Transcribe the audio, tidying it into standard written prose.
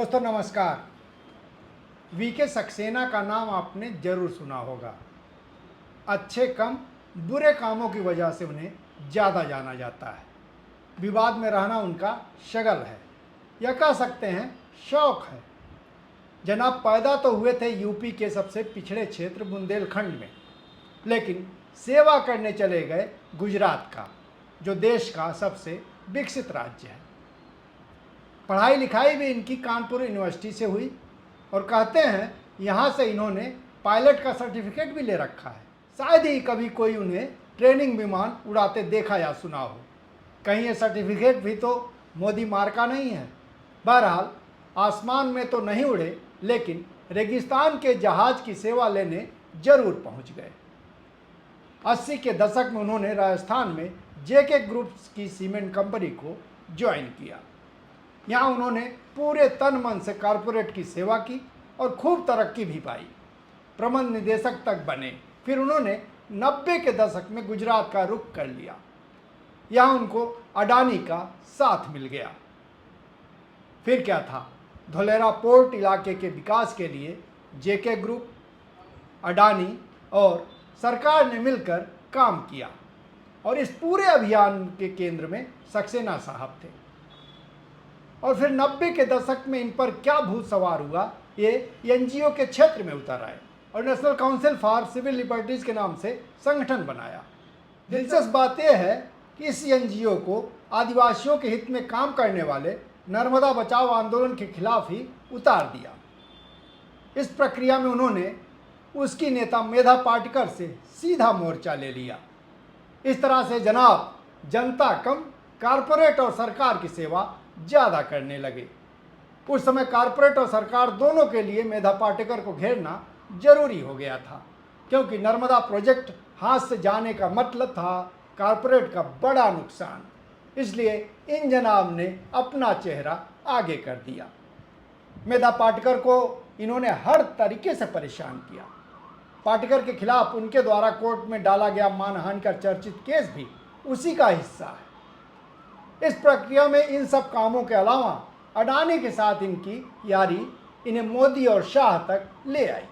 दोस्तों नमस्कार। वीके सक्सेना का नाम आपने जरूर सुना होगा। अच्छे कम बुरे कामों की वजह से उन्हें ज़्यादा जाना जाता है। विवाद में रहना उनका शगल है, या कह सकते हैं शौक है। जनाब पैदा तो हुए थे यूपी के सबसे पिछड़े क्षेत्र बुंदेलखंड में, लेकिन सेवा करने चले गए गुजरात का, जो देश का सबसे विकसित राज्य है। पढ़ाई लिखाई भी इनकी कानपुर यूनिवर्सिटी से हुई और कहते हैं यहाँ से इन्होंने पायलट का सर्टिफिकेट भी ले रखा है। शायद ही कभी कोई उन्हें ट्रेनिंग विमान उड़ाते देखा या सुना हो। कहीं ये सर्टिफिकेट भी तो मोदी मार का नहीं है। बहरहाल आसमान में तो नहीं उड़े, लेकिन रेगिस्तान के जहाज की सेवा लेने जरूर पहुँच गए। 80 के दशक में उन्होंने राजस्थान में जेके ग्रुप्स की सीमेंट कंपनी को ज्वाइन किया। यहाँ उन्होंने पूरे तन मन से कॉरपोरेट की सेवा की और खूब तरक्की भी पाई। प्रबंध निदेशक तक बने। फिर उन्होंने 90 के दशक में गुजरात का रुख कर लिया। यहाँ उनको अडानी का साथ मिल गया। फिर क्या था, धोलेरा पोर्ट इलाके के विकास के लिए जेके ग्रुप, अडानी और सरकार ने मिलकर काम किया और इस पूरे अभियान के केंद्र में सक्सेना साहब थे। और फिर 90 के दशक में इन पर क्या भूत सवार हुआ, ये एनजीओ के क्षेत्र में उतर आए और National Council for Civil Liberties के नाम से संगठन बनाया। दिलचस्प बात यह है कि इस एनजीओ को आदिवासियों के हित में काम करने वाले नर्मदा बचाओ आंदोलन के खिलाफ ही उतार दिया। इस प्रक्रिया में उन्होंने उसकी नेता मेधा पाटकर से सीधा मोर्चा ले लिया। इस तरह से जनाब जनता कम, कारपोरेट और सरकार की सेवा ज़्यादा करने लगे। उस समय कारपोरेट और सरकार दोनों के लिए मेधा पाटेकर को घेरना जरूरी हो गया था, क्योंकि नर्मदा प्रोजेक्ट हाथ से जाने का मतलब था कारपोरेट का बड़ा नुकसान। इसलिए इन जनाब ने अपना चेहरा आगे कर दिया। मेधा पाटेकर को इन्होंने हर तरीके से परेशान किया। पाटेकर के खिलाफ उनके द्वारा कोर्ट में डाला गया मानहानि का चर्चित केस भी उसी का हिस्सा है। इस प्रक्रिया में इन सब कामों के अलावा अडानी के साथ इनकी यारी इन्हें मोदी और शाह तक ले आई।